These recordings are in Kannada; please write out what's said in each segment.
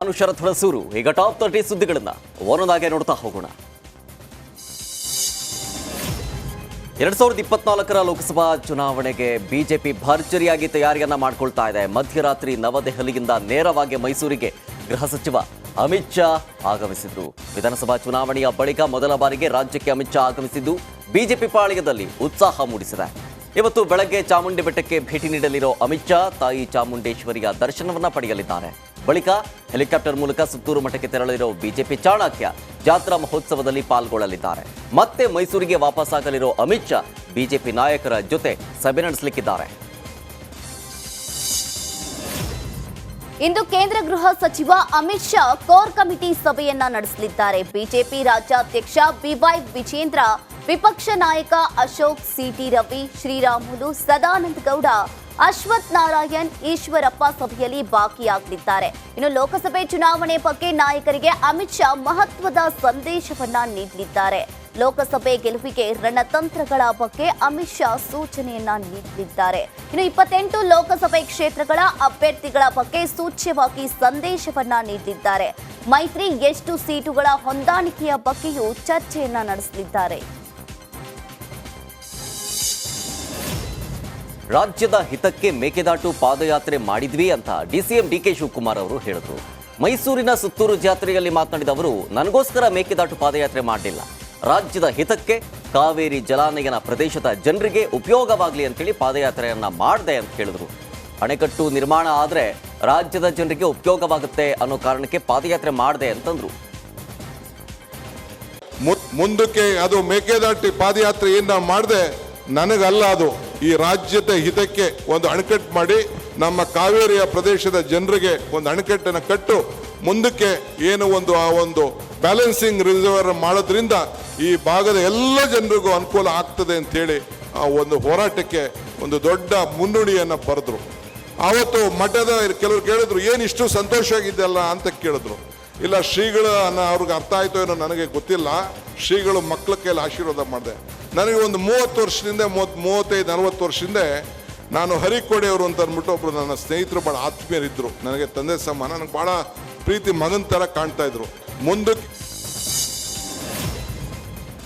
ನಾನು ಶರತ್ ಹಳಸೂರು. ಈಗ ಟಾಪ್ 30 ಸುದ್ದಿಗಳನ್ನ ಒಂದೊಂದಾಗಿ ನೋಡ್ತಾ ಹೋಗೋಣ. 2024ರ ಲೋಕಸಭಾ ಚುನಾವಣೆಗೆ ಬಿಜೆಪಿ ಭರ್ಜರಿಯಾಗಿ ತಯಾರಿಯನ್ನ ಮಾಡಿಕೊಳ್ತಾ ಇದೆ. ಮಧ್ಯರಾತ್ರಿ ನವದೆಹಲಿಯಿಂದ ನೇರವಾಗಿ ಮೈಸೂರಿಗೆ ಗೃಹ ಸಚಿವ ಅಮಿತ್ ಶಾ ಆಗಮಿಸಿದ್ರು. ವಿಧಾನಸಭಾ ಚುನಾವಣೆಯ ಬಳಿಕ ಮೊದಲ ಬಾರಿಗೆ ರಾಜ್ಯಕ್ಕೆ ಅಮಿತ್ ಶಾ ಆಗಮಿಸಿದ್ದು ಬಿಜೆಪಿ ಪಾಳ್ಯದಲ್ಲಿ ಉತ್ಸಾಹ ಮೂಡಿಸಿದೆ. ಇವತ್ತು ಬೆಳಗ್ಗೆ ಚಾಮುಂಡಿ ಬೆಟ್ಟಕ್ಕೆ ಭೇಟಿ ನೀಡಲಿರೋ ಅಮಿತ್ ಶಾ ತಾಯಿ ಚಾಮುಂಡೇಶ್ವರಿಯ ದರ್ಶನವನ್ನ ಪಡೆಯಲಿದ್ದಾರೆ. ಬಳಿಕ ಹೆಲಿಕಾಪ್ಟರ್ ಮೂಲಕ ಸುತ್ತೂರು ಮಠಕ್ಕೆ ತೆರಳಲಿರೋ ಬಿಜೆಪಿ ಚಾಣಕ್ಯ ಜಾತ್ರಾ ಮಹೋತ್ಸವದಲ್ಲಿ ಪಾಲ್ಗೊಳ್ಳಲಿದ್ದಾರೆ. ಮತ್ತೆ ಮೈಸೂರಿಗೆ ವಾಪಸ್ಸಾಗಲಿರೋ ಅಮಿತ್ ಶಾ ಬಿಜೆಪಿ ನಾಯಕರ ಜೊತೆ ಸಭೆ ನಡೆಸಲಿದ್ದಾರೆ. ಇಂದು ಕೇಂದ್ರ ಗೃಹ ಸಚಿವ ಅಮಿತ್ ಶಾ ಕೋರ್ ಕಮಿಟಿ ಸಭೆಯನ್ನ ನಡೆಸಲಿದ್ದಾರೆ. ಬಿಜೆಪಿ ರಾಜ್ಯಾಧ್ಯಕ್ಷ ಬಿವೈ ವಿಜೇಂದ್ರ, ವಿಪಕ್ಷ ನಾಯಕ ಅಶೋಕ್, ಸಿಟಿ ರವಿ, ಶ್ರೀರಾಮುಲು, ಸದಾನಂದ ಗೌಡ, ಅಶ್ವಥ್ ನಾರಾಯಣ್, ಈಶ್ವರಪ್ಪ ಸಭೆಯಲ್ಲಿ ಭಾಗಿಯಾಗಲಿದ್ದಾರೆ. ಇನ್ನು ಲೋಕಸಭೆ ಚುನಾವಣೆ ಬಗ್ಗೆ ನಾಯಕರಿಗೆ ಅಮಿತ್ ಶಾ ಮಹತ್ವದ ಸಂದೇಶವನ್ನ ನೀಡಲಿದ್ದಾರೆ. ಲೋಕಸಭೆ ಗೆಲುವಿಗೆ ರಣತಂತ್ರಗಳ ಬಗ್ಗೆ ಅಮಿತ್ ಶಾ ಸೂಚನೆಯನ್ನ ನೀಡಲಿದ್ದಾರೆ. ಇನ್ನು 28 ಲೋಕಸಭೆ ಕ್ಷೇತ್ರಗಳ ಅಭ್ಯರ್ಥಿಗಳ ಬಗ್ಗೆ ಸೂಚ್ಯವಾಗಿ ಸಂದೇಶವನ್ನ ನೀಡಲಿದ್ದಾರೆ. ಮೈತ್ರಿ ಎಷ್ಟು ಸೀಟುಗಳ ಹೊಂದಾಣಿಕೆಯ ಬಗ್ಗೆಯೂ ಚರ್ಚೆಯನ್ನ ನಡೆಸಲಿದ್ದಾರೆ. ರಾಜ್ಯದ ಹಿತಕ್ಕೆ ಮೇಕೆದಾಟು ಪಾದಯಾತ್ರೆ ಮಾಡಿದ್ವಿ ಅಂತ ಡಿಸಿಎಂ ಡಿಕೆ ಶಿವಕುಮಾರ್ ಅವರು ಹೇಳಿದ್ರು. ಮೈಸೂರಿನ ಸುತ್ತೂರು ಜಾತ್ರೆಯಲ್ಲಿ ಮಾತನಾಡಿದ ಅವರು, ನನಗೋಸ್ಕರ ಮೇಕೆದಾಟು ಪಾದಯಾತ್ರೆ ಮಾಡಲಿಲ್ಲ, ರಾಜ್ಯದ ಹಿತಕ್ಕೆ ಕಾವೇರಿ ಜಲಾನಯನ ಪ್ರದೇಶದ ಜನರಿಗೆ ಉಪಯೋಗವಾಗಲಿ ಅಂತೇಳಿ ಪಾದಯಾತ್ರೆಯನ್ನ ಮಾಡಿದೆ ಅಂತ ಹೇಳಿದ್ರು. ಅಣೆಕಟ್ಟು ನಿರ್ಮಾಣ ಆದರೆ ರಾಜ್ಯದ ಜನರಿಗೆ ಉಪಯೋಗವಾಗುತ್ತೆ ಅನ್ನೋ ಕಾರಣಕ್ಕೆ ಪಾದಯಾತ್ರೆ ಮಾಡಿದೆ ಅಂತಂದ್ರು. ಮುಂದಕ್ಕೆ ಅದು ಮೇಕೆದಾಟು ಪಾದಯಾತ್ರೆ ಏನ ಮಾಡಿದೆ ನನಗಲ್ಲ, ಅದು ಈ ರಾಜ್ಯದ ಹಿತಕ್ಕೆ ಒಂದು ಅಣೆಕಟ್ಟು ಮಾಡಿ ನಮ್ಮ ಕಾವೇರಿಯ ಪ್ರದೇಶದ ಜನರಿಗೆ ಒಂದು ಅಣೆಕಟ್ಟನ್ನು ಕಟ್ಟು ಮುಂದಕ್ಕೆ ಏನು ಆ ಒಂದು ಬ್ಯಾಲೆನ್ಸಿಂಗ್ ರಿಸರ್ವರ್ ಮಾಡೋದ್ರಿಂದ ಈ ಭಾಗದ ಎಲ್ಲ ಜನರಿಗೂ ಅನುಕೂಲ ಆಗ್ತದೆ ಅಂತೇಳಿ ಆ ಒಂದು ಹೋರಾಟಕ್ಕೆ ಒಂದು ದೊಡ್ಡ ಮುನ್ನುಡಿಯನ್ನು ಬರೆದ್ರು. ಆವತ್ತು ಮಠದ ಕೆಲವರು ಕೇಳಿದ್ರು, ಏನು ಇಷ್ಟು ಸಂತೋಷ ಆಗಿದ್ದೆಲ್ಲ ಅಂತ ಕೇಳಿದ್ರು. ಇಲ್ಲ, ಶ್ರೀಗಳು ಅವ್ರಿಗೆ ಅರ್ಥ ಆಯ್ತು ಏನೋ ನನಗೆ ಗೊತ್ತಿಲ್ಲ, ಶ್ರೀಗಳು ಮಕ್ಕಳ ಕೈಯಲ್ಲಿ ಆಶೀರ್ವಾದ ಮಾಡಿದೆ. ನನಗೆ ಒಂದು 30 ವರ್ಷದಿಂದ 35-40 ವರ್ಷದಿಂದ ನಾನು ಹರಿಕೋಡೆಯವರು ಅಂತ ಅಂದ್ಬಿಟ್ಟು ಒಬ್ರು ನನ್ನ ಸ್ನೇಹಿತರು ಭಾಳ ಆತ್ಮೀಯರಿದ್ದರು. ನನಗೆ ತಂದೆ ಸಮಾನ, ನನಗೆ ಭಾಳ ಪ್ರೀತಿ ಮಗನ ಥರ ಕಾಣ್ತಾ ಇದ್ರು. ಮುಂದಕ್ಕೆ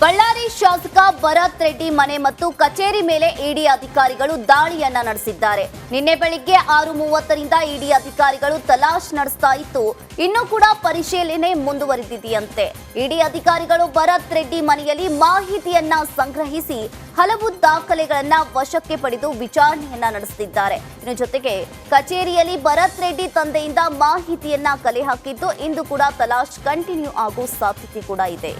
ಬಳ್ಳಾರಿ ಶಾಸಕ ಭರತ್ ರೆಡ್ಡಿ ಮನೆ ಮತ್ತು ಕಚೇರಿ ಮೇಲೆ ಇಡಿ ಅಧಿಕಾರಿಗಳು ದಾಳಿಯನ್ನ ನಡೆಸಿದ್ದಾರೆ. ನಿನ್ನೆ ಬೆಳಿಗ್ಗೆ 6:30ರಿಂದ ಇಡಿ ಅಧಿಕಾರಿಗಳು ತಲಾಶ್ ನಡೆಸ್ತಾ ಇತ್ತು. ಇನ್ನೂ ಕೂಡ ಪರಿಶೀಲನೆ ಮುಂದುವರೆದಿದೆಯಂತೆ. ಇಡಿ ಅಧಿಕಾರಿಗಳು ಭರತ್ ರೆಡ್ಡಿ ಮನೆಯಲ್ಲಿ ಮಾಹಿತಿಯನ್ನ ಸಂಗ್ರಹಿಸಿ ಹಲವು ದಾಖಲೆಗಳನ್ನ ವಶಕ್ಕೆ ಪಡೆದು ವಿಚಾರಣೆಯನ್ನ ನಡೆಸುತ್ತಿದ್ದಾರೆ. ಇನ್ನು ಜೊತೆಗೆ ಕಚೇರಿಯಲ್ಲಿ ಭರತ್ ರೆಡ್ಡಿ ತಂದೆಯಿಂದ ಮಾಹಿತಿಯನ್ನ ಕಲೆ ಹಾಕಿದ್ದು ಇಂದು ಕೂಡ ತಲಾಶ್ ಕಂಟಿನ್ಯೂ ಆಗೋ ಸಾಧ್ಯತೆ ಕೂಡ ಇದೆ.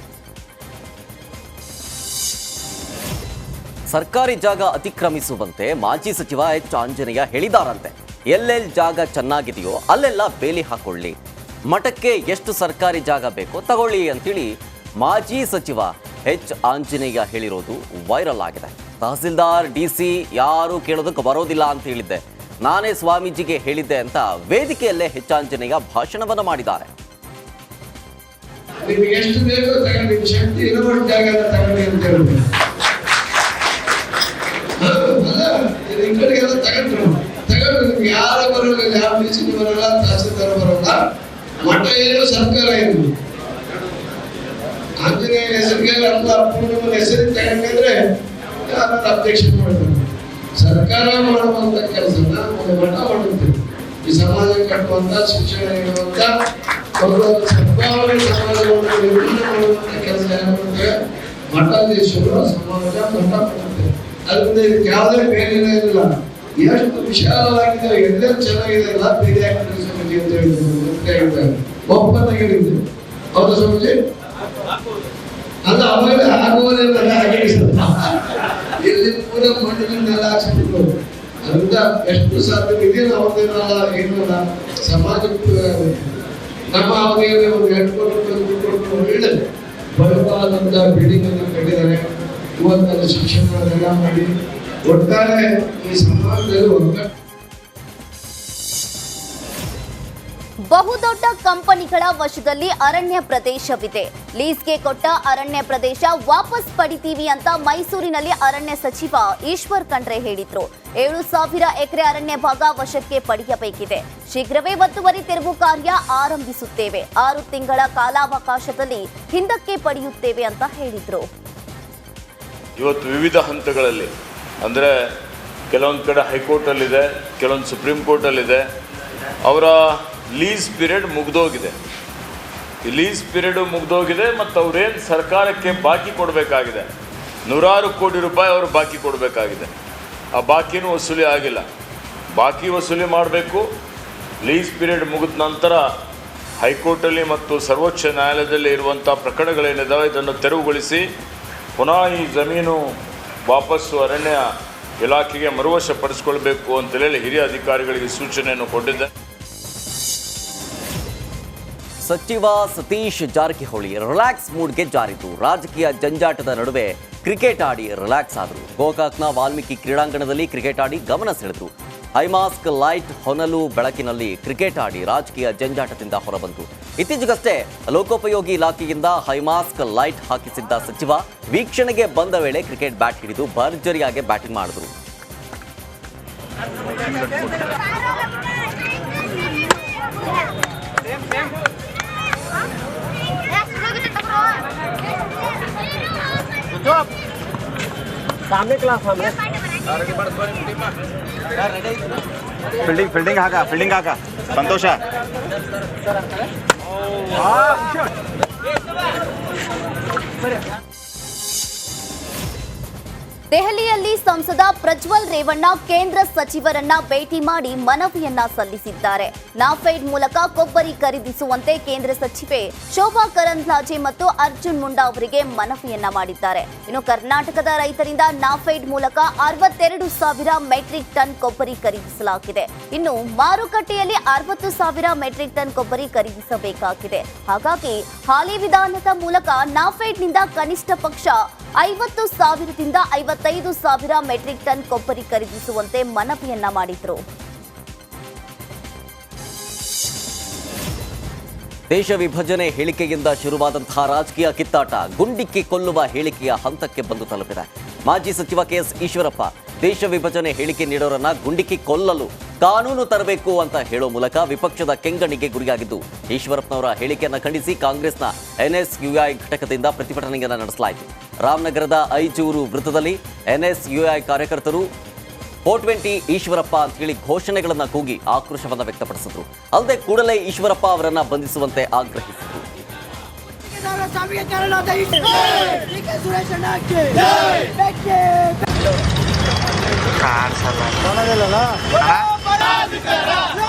ಸರ್ಕಾರಿ ಜಾಗ ಅತಿಕ್ರಮಿಸುವಂತೆ ಮಾಜಿ ಸಚಿವ ಎಚ್ ಆಂಜನೇಯ ಹೇಳಿದಾರಂತೆ. ಎಲ್ಲೆಲ್ಲಿ ಜಾಗ ಚೆನ್ನಾಗಿದೆಯೋ ಅಲ್ಲೆಲ್ಲ ಬೇಲಿ ಹಾಕೊಳ್ಳಿ, ಮಠಕ್ಕೆ ಎಷ್ಟು ಸರ್ಕಾರಿ ಜಾಗ ಬೇಕೋ ತಗೊಳ್ಳಿ ಅಂತೇಳಿ ಮಾಜಿ ಸಚಿವ ಎಚ್ ಆಂಜನೇಯ ಹೇಳಿರೋದು ವೈರಲ್ ಆಗಿದೆ. ತಹಸೀಲ್ದಾರ್, ಡಿಸಿ ಯಾರು ಕೇಳೋದಕ್ಕೆ ಬರೋದಿಲ್ಲ ಅಂತ ಹೇಳಿದ್ದೆ, ನಾನೇ ಸ್ವಾಮೀಜಿಗೆ ಹೇಳಿದ್ದೆ ಅಂತ ವೇದಿಕೆಯಲ್ಲೇ ಎಚ್ ಆಂಜನೇಯ ಭಾಷಣವನ್ನು ಮಾಡಿದ್ದಾರೆ. ಕಡೆಗೆಲ್ಲ ತಗೊಂಡು ನಿಮ್ಗೆ ಯಾರ ಬರೋಲ್ಲ, ಯಾವ ಡಿಸಿ ಬರೋಲ್ಲ, ತಹಸೀಲ್ದಾರ್ ಬರೋಲ್ಲ, ಮಠ ಏನು ಸರ್ಕಾರ ಏನು. ಆಂಜನೇಯ ಹೆಸರಿಗೆ ಅಲ್ಲ, ಪೂರ್ಣಮನ ಹೆಸರಿಗೆ ತಗೊಂಡಿದ್ರೆ ಯಾರು ಅಬ್ಜೆಕ್ಷನ್ ಮಾಡ್ತಾರೆ. ಸರ್ಕಾರ ಮಾಡುವಂತ ಕೆಲಸನ ಒಂದು ಮಠ ಮಾಡುತ್ತೆ. ಈ ಸಮಾಜ ಕಟ್ಟುವಂತ, ಶಿಕ್ಷಣ ನೀಡುವಂತ, ಸದ್ಭಾವನೆ ಸಮಾಜವನ್ನು ನಿರ್ಮಾಣ ಮಾಡುವಂತ ಕೆಲಸ ಏನಾಗುತ್ತೆ, ಮಠಾಧೀಶರು ಸಮಾಜ ಮಠ ಮಾಡುತ್ತೆ. ಅದರಿಂದ ಇದಕ್ಕೆ ಯಾವುದೇ ಬೇರೆನೇ ಇಲ್ಲ. ಎಷ್ಟು ವಿಶಾಲವಾಗಿದೆ, ಎಲ್ಲರೂ ಚೆನ್ನಾಗಿದೆ, ಎಲ್ಲ ಪೀಡಿಯಾಟ್ರಿಕ್ ಸಮಿತಿ ಅಂತ ಹೇಳಿದ್ದಾರೆ, ಒಪ್ಪಂದ ಹೇಳಿದ್ರು. ಹೌದು ಸ್ವಾಮೀಜಿ? ಅದು ಅವಾಗ ಆಗುವುದಿಲ್ಲ, ಇಲ್ಲಿ ಪೂರ ಮಣ್ಣಿನೆಲ್ಲ ಹಾಕ್ಸ್ಬಿಟ್ಟು ಅದರಿಂದ ಎಷ್ಟು ಸಾಧ್ಯ ಇದೆಯಲ್ಲ ಅವ್ರದ್ದೇನಲ್ಲ ಏನಲ್ಲ ಸಮಾಜಕ್ಕೆ ನಮ್ಮ ಅವಧಿಯಲ್ಲಿ ಒಂದು 2 ಕೋಟಿ ರೂಪಾಯಿ ಕೊಟ್ಟು ಒಳ್ಳೆ ಬಲವಾದಂತ ಬಿಲ್ಡಿಂಗ್ ಅನ್ನು ಕಟ್ಟಿದ್ದಾರೆ. ಇವತ್ತು ಶಿಕ್ಷಣಗಳೆಲ್ಲ ಮಾಡಿ ಒಟ್ಟಾರೆ ಈ ಸಮಾಜದಲ್ಲಿ ಬಹುದೊಡ್ಡ ಕಂಪನಿಗಳ ವಶದಲ್ಲಿ ಅರಣ್ಯ ಪ್ರದೇಶವಿದೆ. ಲೀಸ್ಗೆ ಕೊಟ್ಟ ಅರಣ್ಯ ಪ್ರದೇಶ ವಾಪಸ್ ಪಡಿತೀವಿ ಅಂತ ಮೈಸೂರಿನಲ್ಲಿ ಅರಣ್ಯ ಸಚಿವ ಈಶ್ವರ್ ಖಂಡ್ರೆ ಹೇಳಿದ್ರು. 7,000 ಎಕರೆ ಅರಣ್ಯ ಭಾಗ ವಶಕ್ಕೆ ಪಡೆಯಬೇಕಿದೆ. ಶೀಘ್ರವೇ ಒತ್ತುವರಿ ತೆರವು ಕಾರ್ಯ ಆರಂಭಿಸುತ್ತೇವೆ. 6 ತಿಂಗಳ ಕಾಲಾವಕಾಶದಲ್ಲಿ ಹಿಂದಕ್ಕೆ ಪಡೆಯುತ್ತೇವೆ ಅಂತ ಹೇಳಿದ್ರು. ಇವತ್ತು ವಿವಿಧ ಹಂತಗಳಲ್ಲಿ ಅಂದರೆ ಕೆಲವೊಂದು ಕಡೆ ಹೈಕೋರ್ಟಲ್ಲಿದೆ, ಕೆಲವೊಂದು ಸುಪ್ರೀಂ ಕೋರ್ಟಲ್ಲಿದೆ. ಅವರ ಲೀಸ್ ಪೀರಿಯಡ್ ಮುಗಿದೋಗಿದೆ. ಈ ಲೀಸ್ ಪೀರಿಯಡು ಮುಗಿದೋಗಿದೆ ಮತ್ತು ಅವರೇನು ಸರ್ಕಾರಕ್ಕೆ ಬಾಕಿ ಕೊಡಬೇಕಾಗಿದೆ, 100 ಕೋಟಿ ರೂಪಾಯಿ ಅವರು ಬಾಕಿ ಕೊಡಬೇಕಾಗಿದೆ. ಆ ಬಾಕಿನೂ ವಸೂಲಿ ಆಗಿಲ್ಲ. ಬಾಕಿ ವಸೂಲಿ ಮಾಡಬೇಕು. ಲೀಸ್ ಪೀರಿಯಡ್ ಮುಗಿದ ನಂತರ ಹೈಕೋರ್ಟಲ್ಲಿ ಮತ್ತು ಸರ್ವೋಚ್ಚ ನ್ಯಾಯಾಲಯದಲ್ಲಿ ಇರುವಂಥ ಪ್ರಕರಣಗಳೇನಿದ್ದಾವೆ ಇದನ್ನು ತೆರವುಗೊಳಿಸಿ ಪುನಃ ಈ ಜಮೀನು ವಾಪಸ್ಸು ಅರಣ್ಯ ಇಲಾಖೆಗೆ ಮರುವಶಪಡಿಸಿಕೊಳ್ಬೇಕು ಅಂತೇಳಿ ಹಿರಿಯ ಅಧಿಕಾರಿಗಳಿಗೆ ಸೂಚನೆಯನ್ನು ಕೊಟ್ಟಿದ್ದೆ. ಸಚಿವ ಸತೀಶ್ ಜಾರಕಿಹೊಳಿ ರಿಲ್ಯಾಕ್ಸ್ ಮೂಡ್ಗೆ ಜಾರಿತು. ರಾಜಕೀಯ ಜಂಜಾಟದ ನಡುವೆ ಕ್ರಿಕೆಟ್ ಆಡಿ ರಿಲ್ಯಾಕ್ಸ್ ಆದರು. ಗೋಕಾಕ್ನ ವಾಲ್ಮೀಕಿ ಕ್ರೀಡಾಂಗಣದಲ್ಲಿ ಕ್ರಿಕೆಟ್ ಆಡಿ ಗಮನ ಸೆಳೆದರು. ಹೈಮಾಸ್ಕ್ ಲೈಟ್ ಹೊನಲು ಬೆಳಕಿನಲ್ಲಿ ಕ್ರಿಕೆಟ್ ಆಡಿ ರಾಜಕೀಯ ಜಂಜಾಟದಿಂದ ಹೊರಬಂತು. ಇತ್ತೀಚೆಗಷ್ಟೇ ಲೋಕೋಪಯೋಗಿ ಇಲಾಖೆಯಿಂದ ಹೈಮಾಸ್ಕ್ ಲೈಟ್ ಹಾಕಿಸಿದ್ದ ಸಚಿವ ವೀಕ್ಷಣೆಗೆ ಬಂದ ವೇಳೆ ಕ್ರಿಕೆಟ್ ಬ್ಯಾಟ್ ಹಿಡಿದು ಭರ್ಜರಿಯಾಗಿ ಬ್ಯಾಟಿಂಗ್ ಮಾಡಿದರು. सामने क्लास सामने फील्डिंग हाका संतोष ದೆಹಲಿಯಲ್ಲಿ ಸಂಸದ ಪ್ರಜ್ವಲ್ ರೇವಣ್ಣ ಕೇಂದ್ರ ಸಚಿವರನ್ನ ಭೇಟಿ ಮಾಡಿ ಮನವಿಯನ್ನ ಸಲ್ಲಿಸಿದ್ದಾರೆ. ನಾಫೆಡ್ ಮೂಲಕ ಕೊಬ್ಬರಿ ಖರೀದಿಸುವಂತೆ ಕೇಂದ್ರ ಸಚಿವೆ ಶೋಭಾ ಕರಂದ್ಲಾಜೆ ಮತ್ತು ಅರ್ಜುನ್ ಮುಂಡಾ ಅವರಿಗೆ ಮನವಿಯನ್ನ ಮಾಡಿದ್ದಾರೆ. ಇನ್ನು ಕರ್ನಾಟಕದ ರೈತರಿಂದ ನಾಫೆಡ್ ಮೂಲಕ 62,000 ಮೆಟ್ರಿಕ್ ಟನ್ ಕೊಬ್ಬರಿ ಖರೀದಿಸಲಾಗಿದೆ. ಇನ್ನು ಮಾರುಕಟ್ಟೆಯಲ್ಲಿ 60,000 ಮೆಟ್ರಿಕ್ ಟನ್ ಕೊಬ್ಬರಿ ಖರೀದಿಸಬೇಕಾಗಿದೆ. ಹಾಗಾಗಿ ಹಾಲಿ ವಿಧಾನದ ಮೂಲಕ ನಾಫೆಡ್ನಿಂದ ಕನಿಷ್ಠ ಪಕ್ಷ 50,000ದಿಂದ 55,000 ಮೆಟ್ರಿಕ್ ಟನ್ ಕೊಬ್ಬರಿ ಖರೀದಿಸುವಂತೆ ಮನವಿಯನ್ನ ಮಾಡಿದ್ರು. ದೇಶ ವಿಭಜನೆ ಹೇಳಿಕೆಯಿಂದ ಶುರುವಾದಂತಹ ರಾಜಕೀಯ ಕಿತ್ತಾಟ ಗುಂಡಿಕ್ಕಿ ಕೊಲ್ಲುವ ಹೇಳಿಕೆಯ ಹಂತಕ್ಕೆ ಬಂದು ತಲುಪಿದೆ. ಮಾಜಿ ಸಚಿವ ಕೆಎಸ್ ಈಶ್ವರಪ್ಪ ದೇಶ ವಿಭಜನೆ ಹೇಳಿಕೆ ನೀಡೋರನ್ನ ಗುಂಡಿಕ್ಕಿ ಕೊಲ್ಲಲು ಕಾನೂನು ತರಬೇಕು ಅಂತ ಹೇಳೋ ಮೂಲಕ ವಿಪಕ್ಷದ ಕೆಂಗಣ್ಣಿಗೆ ಗುರಿಯಾಗಿದ್ದು, ಈಶ್ವರಪ್ಪನವರ ಹೇಳಿಕೆಯನ್ನು ಖಂಡಿಸಿ ಕಾಂಗ್ರೆಸ್ನ ಎನ್ಎಸ್ಯುಐ ಘಟಕದಿಂದ ಪ್ರತಿಭಟನೆಯನ್ನು ನಡೆಸಲಾಯಿತು. ರಾಮನಗರದ ಐಚೂರು ವೃತ್ತದಲ್ಲಿ ಎನ್ಎಸ್ಯುಐ ಕಾರ್ಯಕರ್ತರು 420 ಈಶ್ವರಪ್ಪ ಅಂತ ಹೇಳಿ ಘೋಷಣೆಗಳನ್ನು ಕೂಗಿ ಆಕ್ರೋಶವನ್ನು ವ್ಯಕ್ತಪಡಿಸಿದ್ರು. ಅಲ್ಲದೆ ಕೂಡಲೇ ಈಶ್ವರಪ್ಪ ಅವರನ್ನ ಬಂಧಿಸುವಂತೆ ಆಗ್ರಹಿಸಿದ್ರು.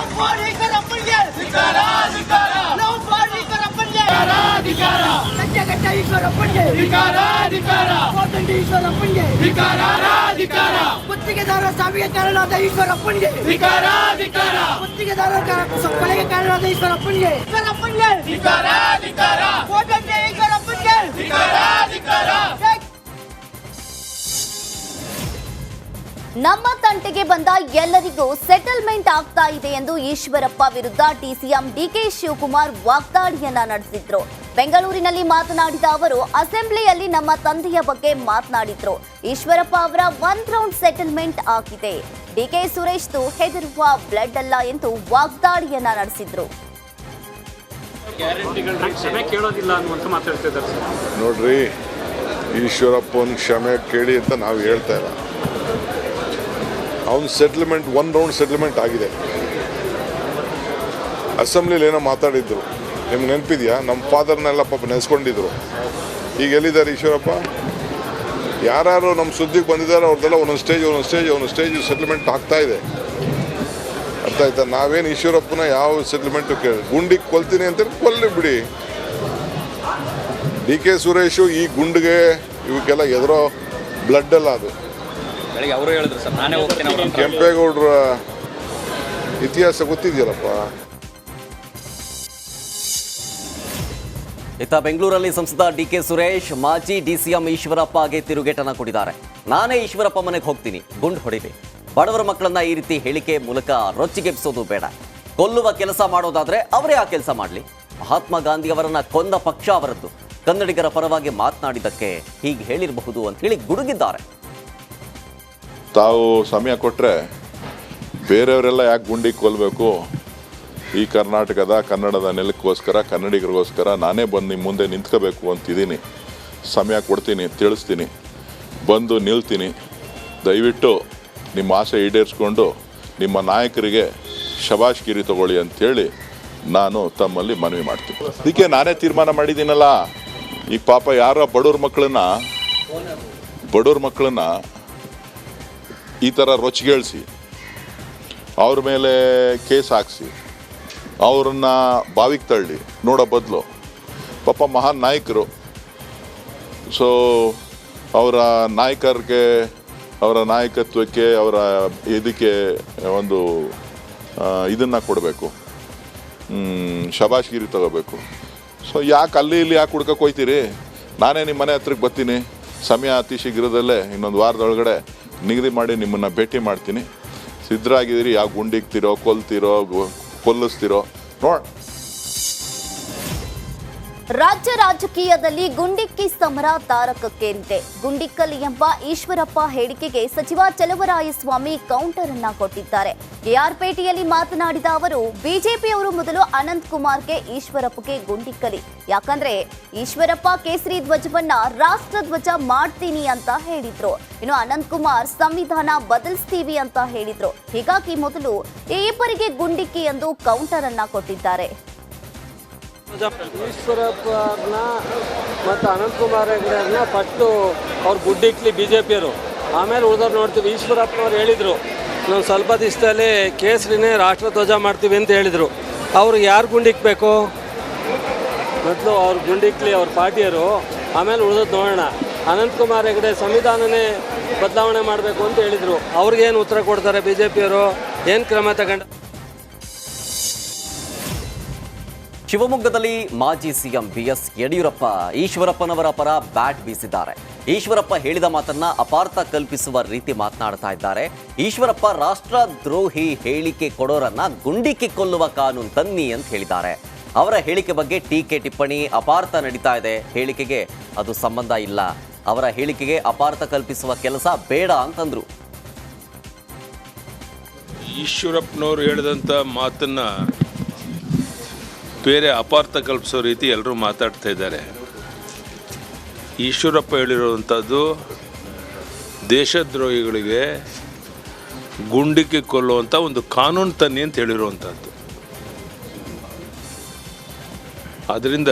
ಗುತ್ತಿಗೆದಾರರ ಸಾವಿಗೆ ಕಾರಣವಾದ ಈಶ್ವರಪ್ಪನಿಗೆ ಗುತ್ತಿಗೆದಾರರ ಕೊಲೆಗೆ ಕಾರಣವಾದ ಈಶ್ವರಪ್ಪನಿಗೆ ನಮ್ಮ ತಂಟೆಗೆ ಬಂದ ಎಲ್ಲರಿಗೂ ಸೆಟಲ್ಮೆಂಟ್ ಆಗ್ತಾ ಇದೆ ಎಂದು ಈಶ್ವರಪ್ಪ ವಿರುದ್ಧ ಡಿಸಿಎಂ ಡಿಕೆ ಶಿವಕುಮಾರ್ ವಾಗ್ದಾಳಿಯನ್ನ ನಡೆಸಿದ್ರು. ಬೆಂಗಳೂರಿನಲ್ಲಿ ಮಾತನಾಡಿದ ಅವರು ಅಸೆಂಬ್ಲಿಯಲ್ಲಿ ನಮ್ಮ ತಂದೆಯ ಬಗ್ಗೆ ಮಾತನಾಡಿದ್ರು. ಈಶ್ವರಪ್ಪ ಅವರ 1 ರೌಂಡ್ ಸೆಟಲ್ಮೆಂಟ್ ಆಗಿದೆ. ಡಿಕೆ ಸುರೇಶ್ ಹೆದರುವ ಬ್ಲಡ್ ಅಲ್ಲ ಎಂದು ವಾಗ್ದಾಳಿಯನ್ನ ನಡೆಸಿದ್ರು. ನೋಡ್ರಿ, ಈಶ್ವರಪ್ಪನ ಕ್ಷಮೆ ಕೇಳಿ ಅಂತ ನಾವು ಹೇಳ್ತಾ ಇಲ್ಲ. ಅವನ ಸೆಟಲ್ಮೆಂಟ್ 1 ರೌಂಡ್ ಸೆಟಲ್ಮೆಂಟ್ ಆಗಿದೆ. ಅಸೆಂಬ್ಲಿಲಿ ಏನೋ ಮಾತಾಡಿದ್ರು, ನಿಮ್ಗೆ ನೆನಪಿದೆಯಾ? ನಮ್ಮ ಫಾದರ್ನೆಲ್ಲ ಪಾಪ ನೆನೆಸ್ಕೊಂಡಿದ್ರು. ಈಗ ಎಲ್ಲಿದ್ದಾರೆ ಈಶ್ವರಪ್ಪ? ಯಾರು ನಮ್ಮ ಸುದ್ದಿಗೆ ಬಂದಿದ್ದಾರೆ ಅವ್ರದ್ದೆಲ್ಲ ಒಂದೊಂದು ಸ್ಟೇಜ್ ಸೆಟಲ್ಮೆಂಟ್ ಆಗ್ತಾ ಇದೆ. ಅರ್ಥ ಆಯ್ತಾ? ನಾವೇನು ಈಶ್ವರಪ್ಪನ ಯಾವ ಸೆಟಲ್ಮೆಂಟು ಗುಂಡಿಗೆ ಕೊಲ್ತೀನಿ ಅಂತೇಳಿ ಕೊಲ್ಲಿ ಬಿಡಿ. ಡಿ ಕೆ ಸುರೇಶು ಈ ಗುಂಡಿಗೆ ಇವಕ್ಕೆಲ್ಲ ಎದುರೋ ಬ್ಲಡ್ ಅಲ್ಲ ಅದು. ಅವರು ಹೇಳಿದ್ರು ಸರ್, ನಾನೇ ಹೋಗ್ತೀನಿ. ಕೆಂಪೇಗೌಡರ ಇತಿಹಾಸ ಗೊತ್ತಿದೆಯಲ್ಲಪ್ಪ. ಇತ್ತ ಬೆಂಗಳೂರಲ್ಲಿ ಸಂಸದ ಡಿಕೆ ಸುರೇಶ್ ಮಾಜಿ ಡಿಸಿಎಂ ಈಶ್ವರಪ್ಪಗೆ ತಿರುಗೇಟನ್ನ ಕೊಟ್ಟಿದ್ದಾರೆ. ನಾನೇ ಈಶ್ವರಪ್ಪ ಮನೆಗೆ ಹೋಗ್ತೀನಿ, ಗುಂಡು ಹೊಡಿಲಿ. ಬಡವರ ಮಕ್ಕಳನ್ನ ಈ ರೀತಿ ಹೇಳಿಕೆ ಮೂಲಕ ರೊಚ್ಚಿಗೆಬ್ಸೋದು ಬೇಡ. ಕೊಲ್ಲುವ ಕೆಲಸ ಮಾಡೋದಾದ್ರೆ ಅವರೇ ಆ ಕೆಲಸ ಮಾಡಲಿ. ಮಹಾತ್ಮ ಗಾಂಧಿ ಅವರನ್ನ ಕೊಂದ ಪಕ್ಷ ಅವರದ್ದು. ಕನ್ನಡಿಗರ ಪರವಾಗಿ ಮಾತನಾಡಿದ್ದಕ್ಕೆ ಹೀಗೆ ಹೇಳಿರಬಹುದು ಅಂತ ಹೇಳಿ ಗುಡುಗಿದ್ದಾರೆ. ತಾವು ಸಮಯ ಕೊಟ್ಟರೆ ಬೇರೆಯವರೆಲ್ಲ ಯಾಕೆ ಗುಂಡಿ ಕೊಲ್ಲಬೇಕು? ಈ ಕರ್ನಾಟಕದ ಕನ್ನಡದ ನೆಲಕ್ಕೋಸ್ಕರ, ಕನ್ನಡಿಗರಿಗೋಸ್ಕರ ನಾನೇ ಬಂದು ನಿಮ್ಮ ಮುಂದೆ ನಿಂತ್ಕೋಬೇಕು ಅಂತಿದ್ದೀನಿ. ಸಮಯ ಕೊಡ್ತೀನಿ, ತಿಳಿಸ್ತೀನಿ, ಬಂದು ನಿಲ್ತೀನಿ. ದಯವಿಟ್ಟು ನಿಮ್ಮ ಆಸೆ ಈಡೇರಿಸ್ಕೊಂಡು ನಿಮ್ಮ ನಾಯಕರಿಗೆ ಶಬಾಷ್ಗಿರಿ ತಗೊಳ್ಳಿ ಅಂಥೇಳಿ ನಾನು ತಮ್ಮಲ್ಲಿ ಮನವಿ ಮಾಡ್ತೀನಿ. ಅದಕ್ಕೆ ನಾನೇ ತೀರ್ಮಾನ ಮಾಡಿದ್ದೀನಲ್ಲ, ಈ ಪಾಪ ಯಾರ ಬಡವ್ರ ಮಕ್ಕಳನ್ನ ಈ ಥರ ರೊಚ್ಚಿಗೇಳಿಸಿ ಅವ್ರ ಮೇಲೆ ಕೇಸ್ ಹಾಕ್ಸಿ ಅವ್ರನ್ನ ಬಾವಿಗೆ ತಳ್ಳಿ ನೋಡೋ ಬದಲು ಪಾಪ ಮಹಾನ್ ನಾಯಕರು. ಸೊ ಅವರ ನಾಯಕರಿಗೆ, ಅವರ ನಾಯಕತ್ವಕ್ಕೆ, ಅವರ ಇದಕ್ಕೆ ಒಂದು ಇದನ್ನು ಕೊಡಬೇಕು, ಶಬಾಷ್ಗಿರಿ ತಗೋಬೇಕು. ಸೊ ಯಾಕೆ ಅಲ್ಲಿ ಇಲ್ಲಿ ಯಾಕೆ ಹುಡ್ಕಕ್ಕೆ ಹೋಗ್ತೀರಿ? ನಾನೇ ನಿಮ್ಮ ಮನೆ ಹತ್ರಕ್ಕೆ ಬರ್ತೀನಿ. ಸಮಯ ಅತಿ ಶೀಘ್ರದಲ್ಲೇ ಇನ್ನೊಂದು ವಾರದೊಳಗಡೆ ನಿಗದಿ ಮಾಡಿ ನಿಮ್ಮನ್ನು ಭೇಟಿ ಮಾಡ್ತೀನಿ. ಸಿದ್ಧರಾಗಿದ್ದೀರಿ? ಯಾವ ಗುಂಡಿಗ್ತಿರೋ, ಕೊಲ್ಲಿಸ್ತಿರೋ ನೋಡ. ರಾಜ್ಯ ರಾಜಕೀಯದಲ್ಲಿ ಗುಂಡಿಕ್ಕಿ ಸಮರ ತಾರಕಕ್ಕೇರಿದೆ. ಗುಂಡಿಕ್ಕಲಿ ಎಂಬ ಈಶ್ವರಪ್ಪ ಹೇಳಿಕೆಗೆ ಸಚಿವ ಚಲುವರಾಯಸ್ವಾಮಿ ಕೌಂಟರ್ ಅನ್ನ ಕೊಟ್ಟಿದ್ದಾರೆ. ಕೆಆರ್ಪೇಟೆಯಲ್ಲಿ ಮಾತನಾಡಿದ ಅವರು, ಬಿಜೆಪಿಯವರು ಮೊದಲು ಅನಂತ್ ಕುಮಾರ್ಗೆ ಈಶ್ವರಪ್ಪಗೆ ಗುಂಡಿಕ್ಕಲಿ, ಯಾಕಂದ್ರೆ ಈಶ್ವರಪ್ಪ ಕೇಸರಿ ಧ್ವಜವನ್ನ ರಾಷ್ಟ್ರ ಧ್ವಜ ಮಾಡ್ತೀನಿ ಅಂತ ಹೇಳಿದ್ರು. ಇನ್ನು ಅನಂತ್ ಕುಮಾರ್ ಸಂವಿಧಾನ ಬದಲಿಸ್ತೀವಿ ಅಂತ ಹೇಳಿದ್ರು. ಹೀಗಾಗಿ ಮೊದಲು ಈ ಇಬ್ಬರಿಗೆ ಗುಂಡಿಕ್ಕಿ ಎಂದು ಕೌಂಟರ್ ಅನ್ನ ಕೊಟ್ಟಿದ್ದಾರೆ. ಈಶ್ವರಪ್ಪನ ಮತ್ತು ಅನಂತಕುಮಾರ್ ಹೆಗಡೆಯವ್ರನ್ನ ಪಟ್ಟು ಅವ್ರು ಗುಡ್ಡಿಕ್ಲಿ ಬಿಜೆಪಿಯವರು. ಆಮೇಲೆ ಉಳಿದವ್ರು ನೋಡ್ತೀವಿ. ಈಶ್ವರಪ್ಪನವ್ರು ಹೇಳಿದರು, ನಾವು ಸ್ವಲ್ಪ ದಿವಸದಲ್ಲಿ ಕೇಸರಿನೇ ರಾಷ್ಟ್ರಧ್ವಜ ಮಾಡ್ತೀವಿ ಅಂತ ಹೇಳಿದರು. ಅವ್ರು ಯಾರು ಗುಂಡಿಕ್ಬೇಕು? ಮೊದಲು ಅವ್ರು ಗುಂಡಿಕ್ಲಿ ಅವ್ರ ಪಾರ್ಟಿಯರು, ಆಮೇಲೆ ಉಳಿದದ್ದು ನೋಡೋಣ. ಅನಂತಕುಮಾರ್ ಹೆಗಡೆ ಸಂವಿಧಾನನೇ ಬದಲಾವಣೆ ಮಾಡಬೇಕು ಅಂತ ಹೇಳಿದರು. ಅವ್ರಿಗೇನು ಉತ್ತರ ಕೊಡ್ತಾರೆ ಬಿಜೆಪಿಯವರು? ಏನು ಕ್ರಮ ತಗೊಂಡ? ಶಿವಮೊಗ್ಗದಲ್ಲಿ ಮಾಜಿ ಸಿಎಂ ಬಿಎಸ್ ಯಡಿಯೂರಪ್ಪ ಈಶ್ವರಪ್ಪನವರ ಪರ ಬ್ಯಾಟ್ ಬೀಸಿದ್ದಾರೆ. ಈಶ್ವರಪ್ಪ ಹೇಳಿದ ಮಾತನ್ನ ಅಪಾರ್ಥ ಕಲ್ಪಿಸುವ ರೀತಿ ಮಾತನಾಡ್ತಾ ಇದ್ದಾರೆ. ಈಶ್ವರಪ್ಪ ರಾಷ್ಟ್ರದ್ರೋಹಿ ಹೇಳಿಕೆ ಕೊಡೋರನ್ನ ಗುಂಡಿಕ್ಕಿ ಕೊಲ್ಲುವ ಕಾನೂನು ತನ್ನಿ ಅಂತ ಹೇಳಿದ್ದಾರೆ. ಅವರ ಹೇಳಿಕೆ ಬಗ್ಗೆ ಟೀಕೆ ಟಿಪ್ಪಣಿ ಅಪಾರ್ಥ ನಡೀತಾ ಇದೆ. ಹೇಳಿಕೆಗೆ ಅದು ಸಂಬಂಧ ಇಲ್ಲ. ಅವರ ಹೇಳಿಕೆಗೆ ಅಪಾರ್ಥ ಕಲ್ಪಿಸುವ ಕೆಲಸ ಬೇಡ ಅಂತಂದ್ರು. ಈಶ್ವರಪ್ಪನವರು ಹೇಳಿದಂಥ ಮಾತನ್ನ ಬೇರೆ ಅಪಾರ್ಥ ಕಲ್ಪಿಸೋ ರೀತಿ ಎಲ್ಲರೂ ಮಾತಾಡ್ತಾ ಇದ್ದಾರೆ. ಈಶ್ವರಪ್ಪ ಹೇಳಿರುವಂಥದ್ದು ದೇಶದ್ರೋಹಿಗಳಿಗೆ ಗುಂಡಿಕ್ಕಿ ಕೊಲ್ಲುವಂಥ ಒಂದು ಕಾನೂನು ತನ್ನಿ ಅಂತ ಹೇಳಿರುವಂಥದ್ದು. ಆದ್ದರಿಂದ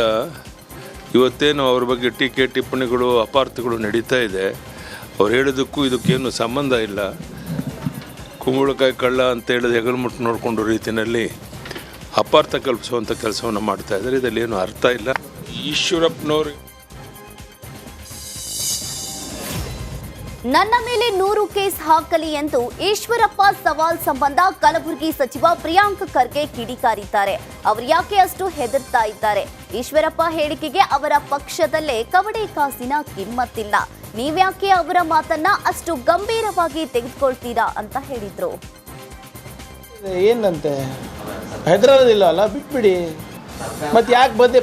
ಇವತ್ತೇನು ಅವ್ರ ಬಗ್ಗೆ ಟೀಕೆ ಟಿಪ್ಪಣಿಗಳು ಅಪಾರ್ಥಗಳು ನಡೀತಾ ಇದೆ. ಅವ್ರು ಹೇಳಿದ್ದಕ್ಕೂ ಇದಕ್ಕೇನು ಸಂಬಂಧ ಇಲ್ಲ. ಕುಂಬಳಕಾಯಿ ಕಳ್ಳ ಅಂತ ಹೇಳಿದ ಹೆಗಲ್ಮುಟ್ಟು ನೋಡಿಕೊಂಡು ರೀತಿಯಲ್ಲಿ ಅಪಾರ್ಥ ಕಲ್ಪಿಸುವಂಥ ಕೆಲಸವನ್ನು ಮಾಡ್ತಾ ಇದ್ದಾರೆ. ಇದರಲ್ಲಿ ಏನು ಅರ್ಥ ಇಲ್ಲ. ಈಶ್ವರಪ್ಪನವರು ನನ್ನ ಮೇಲೆ 100 ಕೇಸ್ ಹಾಕಲಿ ಎಂದು ಈಶ್ವರಪ್ಪ ಸವಾಲ್ ಸಂಬಂಧ ಕಲಬುರಗಿ ಸಚಿವ ಪ್ರಿಯಾಂಕ್ ಖರ್ಗೆ ಕಿಡಿಕಾರಿದ್ದಾರೆ. ಅವರು ಯಾಕೆ ಅಷ್ಟು ಹೆದರ್ತಾ ಇದ್ದಾರೆ? ಈಶ್ವರಪ್ಪ ಹೇಳಿಕೆಗೆ ಅವರ ಪಕ್ಷದಲ್ಲೇ ಕವಡೆ ಕಾಸಿನ ಕಿಮ್ಮತ್ತಿಲ್ಲ. ನೀವ್ಯಾಕೆ ಅವರ ಮಾತನ್ನ ಅಷ್ಟು ಗಂಭೀರವಾಗಿ ತೆಗೆದುಕೊಳ್ತೀರಾ ಅಂತ ಹೇಳಿದ್ರು. ಏನಂತೆ ಹೆದರೋದಿಲ್ಲ ಅಲ್ಲ, ಬಿಟ್ಬಿಡಿ. ಮತ್ತೆ ಯಾಕೆ ಪದೇ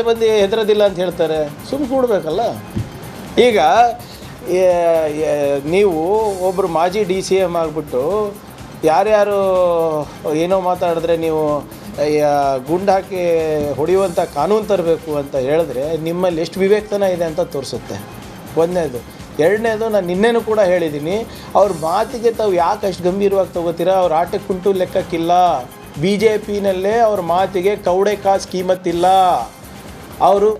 ಪದೇ ಹೆದರೋದಿಲ್ಲ ಅಂತ ಹೇಳ್ತಾರೆ? ಸುಮ್ಮನೆ ಕೂಡಬೇಕಲ್ಲ. ಈಗ ನೀವು ಒಬ್ಬರು ಮಾಜಿ DCM ಆಗಿಬಿಟ್ಟು ಯಾರ್ಯಾರು ಏನೋ ಮಾತಾಡಿದ್ರೆ ನೀವು ಗುಂಡು ಹಾಕಿ ಹೊಡೆಯುವಂಥ ಕಾನೂನು ತರಬೇಕು ಅಂತ ಹೇಳಿದ್ರೆ ನಿಮ್ಮಲ್ಲಿ ಎಷ್ಟು ವಿವೇಕತನ ಇದೆ ಅಂತ ತೋರಿಸುತ್ತೆ. ಒಂದನೇದು. ಎರಡನೇದು, ನಾನು ನಿನ್ನೆನೂ ಕೂಡ ಹೇಳಿದ್ದೀನಿ, ಅವ್ರ ಮಾತಿಗೆ ತಾವು ಯಾಕೆ ಅಷ್ಟು ಗಂಭೀರವಾಗಿ ತಗೋತೀರಾ? ಅವ್ರ ಆಟಕ್ಕುಂಟು ಲೆಕ್ಕಕ್ಕಿಲ್ಲ. BJPನಲ್ಲೇ ಅವ್ರ ಮಾತಿಗೆ ಕವಡೆ ಕಾಸು ಕೀಮತ್ತಿಲ್ಲ. ಅವರು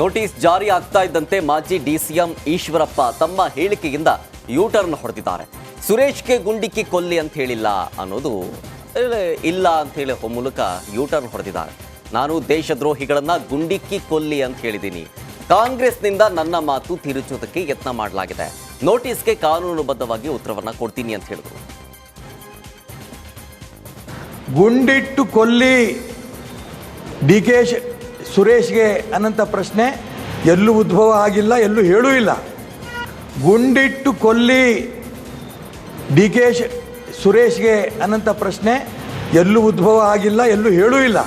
ನೋಟಿಸ್ ಜಾರಿ ಆಗ್ತಾ ಇದ್ದಂತೆ ಮಾಜಿ DCM ಈಶ್ವರಪ್ಪ ತಮ್ಮ ಹೇಳಿಕೆಯಿಂದ ಯೂಟರ್ನ್ ಹೊಡೆದಿದ್ದಾರೆ. ಸುರೇಶ್ಗೆ ಗುಂಡಿಕ್ಕಿ ಕೊಲ್ಲಿ ಅಂತ ಹೇಳಿಲ್ಲ ಅನ್ನೋದು ಇಲ್ಲ ಅಂತ ಹೇಳಿ ಮೂಲಕ ಯೂಟರ್ನ್ ಹೊಡೆದಿದ್ದಾರೆ. ನಾನು ದೇಶದ್ರೋಹಿಗಳನ್ನ ಗುಂಡಿಕ್ಕಿ ಕೊಲ್ಲಿ ಅಂತ ಹೇಳಿದ್ದೀನಿ. ಕಾಂಗ್ರೆಸ್ನಿಂದ ನನ್ನ ಮಾತು ತಿರುಚೋದಕ್ಕೆ ಯತ್ನ ಮಾಡಲಾಗಿದೆ. ನೋಟಿಸ್ಗೆ ಕಾನೂನುಬದ್ಧವಾಗಿ ಉತ್ತರವನ್ನ ಕೊಡ್ತೀನಿ ಅಂತ ಹೇಳಿದ್ರು. ಗುಂಡಿಟ್ಟು ಕೊಲ್ಲಿ DK ಸುರೇಶ್ಗೆ ಅನ್ನಂಥ ಪ್ರಶ್ನೆ ಎಲ್ಲೂ ಉದ್ಭವ ಆಗಿಲ್ಲ, ಎಲ್ಲೂ ಹೇಳೂ ಇಲ್ಲ. ಗುಂಡಿಟ್ಟು ಕೊಲ್ಲಿ DK ಸುರೇಶ್ಗೆ ಅನ್ನಂಥ ಪ್ರಶ್ನೆ ಎಲ್ಲೂ ಉದ್ಭವ ಆಗಿಲ್ಲ, ಎಲ್ಲೂ ಹೇಳೂ ಇಲ್ಲ.